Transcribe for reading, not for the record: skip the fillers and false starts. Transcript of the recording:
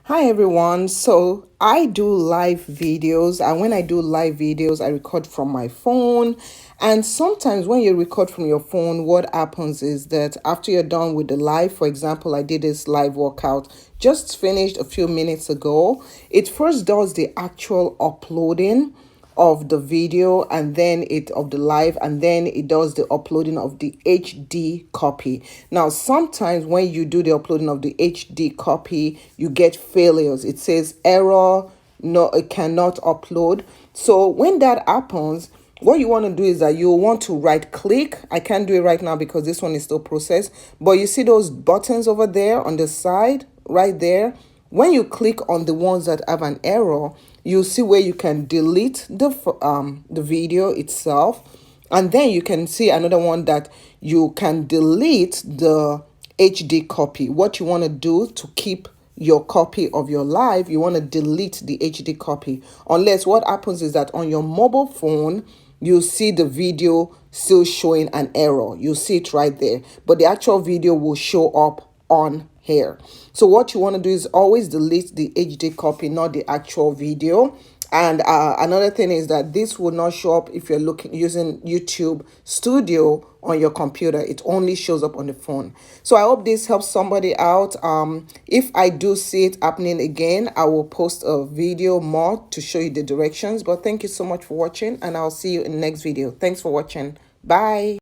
Hi everyone. So I do live videos, and when I do live videos, I record from my phone. And sometimes when you record from your phone, what happens is that after you're done with the live, for example, I did this live workout just finished a few minutes ago. It first does the actual uploading of the video and then it of the live, and then it does the uploading of the HD copy. Now sometimes when you do the uploading of the HD copy, you get failures. It says error, no, it cannot upload. So when that happens, what you want to do is that you want to right click. I can't do it right now because this one is still processed, but you see those buttons over there on the side right there. When you click on the ones that have an error, you'll see where you can delete the video itself, and then you can see another one that you can delete the HD copy. What you want to do to keep your copy of your live, you want to delete the HD copy. Unless what happens is that on your mobile phone, you see the video still showing an error. You see it right there, but the actual video will show up on here. So what you want to do is always delete the HD copy, not the actual video. And another thing is that this will not show up if you're looking using YouTube Studio on your computer. It only shows up on the phone. So I hope this helps somebody out. If I do see it happening again, I will post a video more to show you the directions. But thank you so much for watching, and I'll see you in the next video. Thanks for watching. Bye.